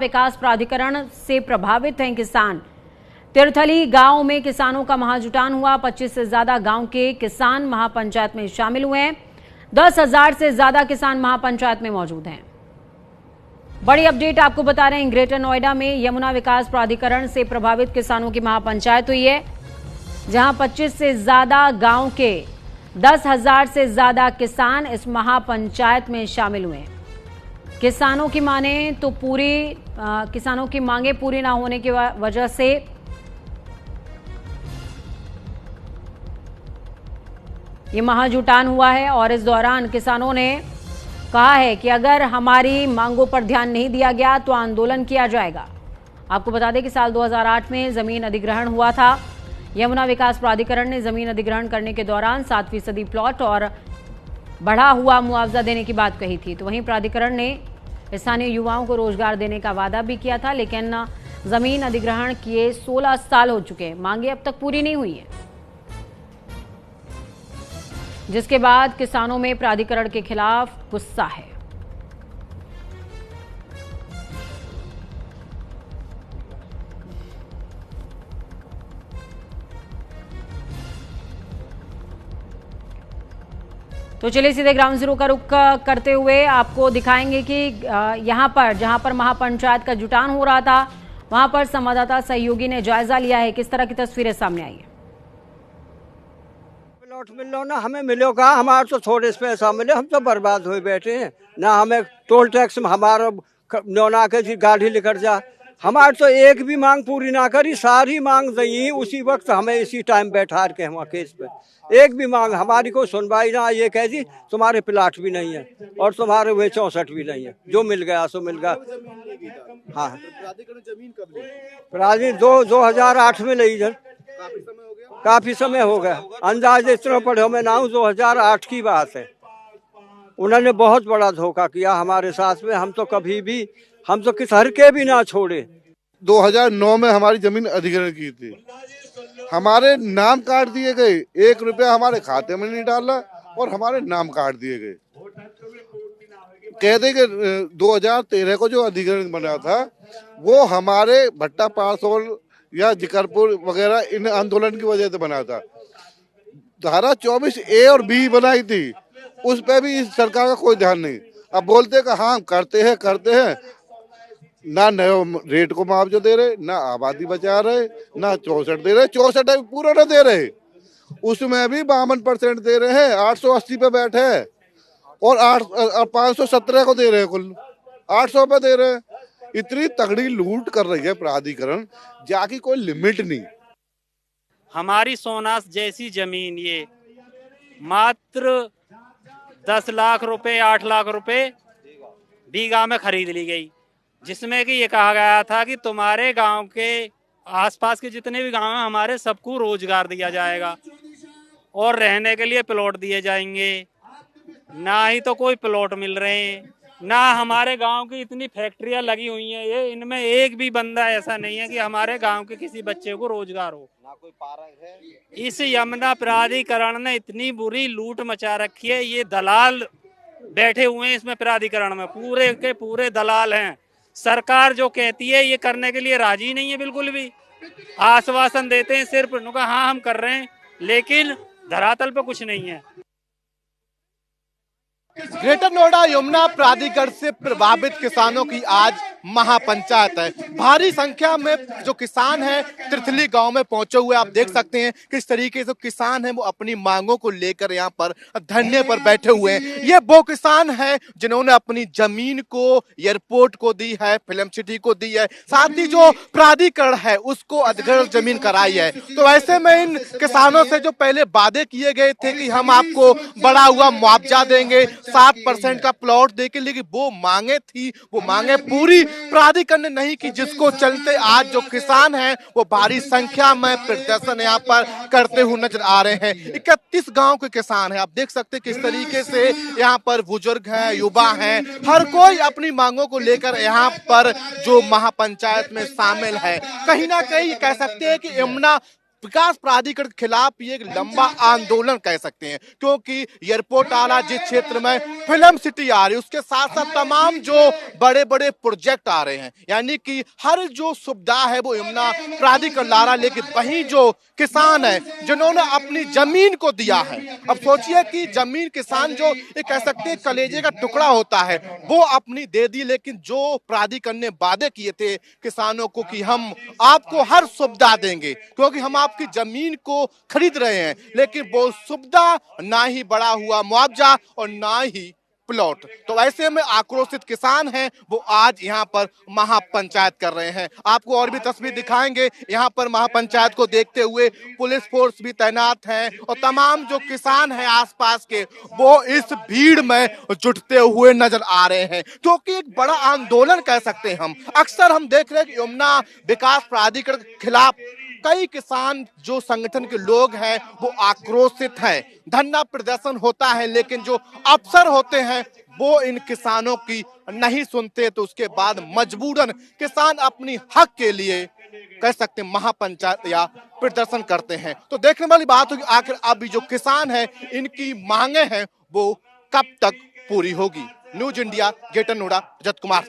विकास प्राधिकरण से प्रभावित हैं किसान। तिरथली गांव में किसानों का महाजुटान हुआ। 25 से ज्यादा गांव के किसान महापंचायत में शामिल हुए हैं। 10,000 से ज्यादा किसान महापंचायत में मौजूद हैं। बड़ी अपडेट आपको बता रहे हैं, ग्रेटर नोएडा में यमुना विकास प्राधिकरण से प्रभावित किसानों की महापंचायत हुई है, जहां 25 से ज्यादा गांव के 10,000 से ज्यादा किसान इस महापंचायत में शामिल हुए हैं। किसानों की माने तो किसानों की मांगे पूरी ना होने की वजह से ये महाजुटान हुआ है और इस दौरान किसानों ने कहा है कि अगर हमारी मांगों पर ध्यान नहीं दिया गया तो आंदोलन किया जाएगा। आपको बता दें कि साल 2008 में जमीन अधिग्रहण हुआ था। यमुना विकास प्राधिकरण ने जमीन अधिग्रहण करने के दौरान 7% प्लॉट और बढ़ा हुआ मुआवजा देने की बात कही थी। तो वहीं प्राधिकरण ने स्थानीय युवाओं को रोजगार देने का वादा भी किया था, लेकिन जमीन अधिग्रहण किए 16 साल हो चुके हैं, मांगे अब तक पूरी नहीं हुई है, जिसके बाद किसानों में प्राधिकरण के खिलाफ गुस्सा है। तो चलिए सीधे ग्राउंड जीरो का रुख करते हुए आपको दिखाएंगे कि यहां पर जहां पर महापंचायत का जुटान हो रहा था, वहां पर संवाददाता सहयोगी ने जायजा लिया है। किस तरह की तस्वीरें सामने आई है। प्लॉट मिल लो ना, हमें मिलो कहा, हमारे तो थोड़े से पैसा मिले, हम तो बर्बाद हुए बैठे हैं ना। हमें टोल टैक्स में हमारा नौना के जी गाड़ी लेकर जा, हमारे तो एक भी मांग पूरी ना करी, सारी मांग दी उसी वक्त हमें इसी टाइम बैठा के हम केस पे। एक भी मांग हमारी को सुनवाई ना, ये कह दी तुम्हारे प्लाट भी नहीं है और तुम्हारे वे 64 भी नहीं है, जो मिल गया सो मिल गया। हाँ, प्राधिकरण 2008 में ली जन, काफी समय हो गया, अंदाज इतना पढ़ो मैं ना 2008 की बात है। उन्होंने बहुत बड़ा धोखा किया हमारे साथ में, हम तो कभी भी हम तो किस हर के भी ना छोड़े। 2009 में हमारी जमीन अधिग्रहण की थी, हमारे नाम काट दिए गए, 1 रुपया हमारे खाते में नहीं डाला और हमारे नाम काट दिए गए। कहते कि 2013 को जो अधिग्रहण बना था वो हमारे भट्टा पारसोल या जिकरपुर वगैरह इन आंदोलन की वजह से बना था। धारा 24A और B बनाई थी, उस पर भी इस सरकार का कोई ध्यान नहीं। अब बोलते कि हाँ करते हैं, ना नए रेट को मुआवजा दे रहे, ना आबादी बचा रहे, ना 64 दे रहे, 64 पूरा ना दे रहे, उसमें भी 52% दे रहे हैं, 880 पे बैठे हैं और 517 को दे रहे हैं, कुल 800 पे दे रहे हैं। इतनी तगड़ी लूट कर रही है प्राधिकरण, जाकी कोई लिमिट नहीं। हमारी सोनास जैसी जमीन ये मात्र 10 लाख रुपए 8 लाख रुपए बीघा में खरीद ली गई, जिसमें कि ये कहा गया था कि तुम्हारे गांव के आसपास के जितने भी गांव हैं हमारे सबको रोजगार दिया जाएगा और रहने के लिए प्लॉट दिए जाएंगे। ना ही तो कोई प्लॉट मिल रहे हैं, ना हमारे गांव की इतनी फैक्ट्रियां लगी हुई हैं, ये इनमें एक भी बंदा ऐसा नहीं है कि हमारे गांव के किसी बच्चे को रोजगार हो। ना कोई पार्क है। इस यमुना प्राधिकरण ने इतनी बुरी लूट मचा रखी है, ये दलाल बैठे हुए हैं इसमें प्राधिकरण में, पूरे के पूरे दलाल हैं। सरकार जो कहती है ये करने के लिए राजी नहीं है, बिल्कुल भी आश्वासन देते हैं सिर्फ, उनका हाँ हम कर रहे हैं, लेकिन धरातल पे कुछ नहीं है। ग्रेटर नोएडा यमुना प्राधिकरण से प्रभावित किसानों की आज महापंचायत है। भारी संख्या में जो किसान हैं तिरथली गांव में पहुंचे हुए, आप देख सकते हैं किस तरीके से किसान हैं वो अपनी मांगों को लेकर यहां पर धरने पर बैठे हुए हैं। ये वो किसान हैं जिन्होंने अपनी जमीन को एयरपोर्ट को दी है, फिल्म सिटी को दी है, साथ ही जो प्राधिकरण है उसको अधिग्रहण जमीन कराई है। तो ऐसे में इन किसानों से जो पहले वादे किए गए थे कि हम आपको बढ़ा हुआ मुआवजा देंगे, 7% का प्लॉट देके, लेकिन वो मांगे थी, वो मांगे पूरी प्राधिकरण ने नहीं की, जिसको चलते आज जो किसान हैं वो भारी संख्या में प्रदर्शन यहाँ पर करते हुए नजर आ रहे हैं। 31 गांव के किसान हैं, आप देख सकते हैं किस तरीके से यहाँ पर बुजुर्ग हैं, युवा हैं, हर कोई अपनी मांगों को लेकर यहाँ पर जो महापंचायत में शामिल है। कहीं ना कहीं कह सकते हैं कि यमुना विकास प्राधिकरण के खिलाफ ये एक लंबा आंदोलन कह सकते हैं, क्योंकि एयरपोर्ट आ रहा, जिस क्षेत्र में फिल्म सिटी आ रही है, उसके साथ साथ तमाम जो बड़े बड़े प्रोजेक्ट आ रहे हैं, यानी कि हर जो सुविधा है वो यमुना प्राधिकरण ला रहा। लेकिन वही जो किसान है जिन्होंने अपनी जमीन को दिया है, अब सोचिए कि जमीन किसान जो ये कह सकते हैं कलेजे का टुकड़ा होता है, वो अपनी दे दी। लेकिन जो प्राधिकरण ने वादे किए थे किसानों को कि हम आपको हर सुविधा देंगे क्योंकि हम आपकी जमीन को खरीद रहे हैं, लेकिन वो सुविधा ना ही बढ़ा हुआ मुआवजा और ना ही प्लॉट। तो ऐसे में आक्रोशित किसान हैं, वो आज यहाँ पर महापंचायत कर रहे हैं। आपको और भी तस्वीर दिखाएंगे। यहाँ पर महापंचायत को देखते हुए पुलिस फोर्स भी तैनात है और तमाम जो किसान हैं आसपास के, वो इस भीड़ में जुटते हुए नजर आ रहे हैं, क्योंकि एक बड़ा आंदोलन कह सकते हैं हम। अक्सर हम देख रहे हैं कि यमुना विकास प्राधिकरण के खिलाफ कई किसान जो संगठन के लोग हैं वो आक्रोशित हैं, धरना प्रदर्शन होता है, लेकिन जो अफसर होते हैं वो इन किसानों की नहीं सुनते। तो उसके बाद मजबूरन किसान अपनी हक के लिए कह सकते हैं महापंचायत या प्रदर्शन करते हैं। तो देखने वाली बात होगी आखिर अभी जो किसान है इनकी मांगे हैं वो कब तक पूरी होगी। News India, गेटन नोड़ा, Rajat Kumar.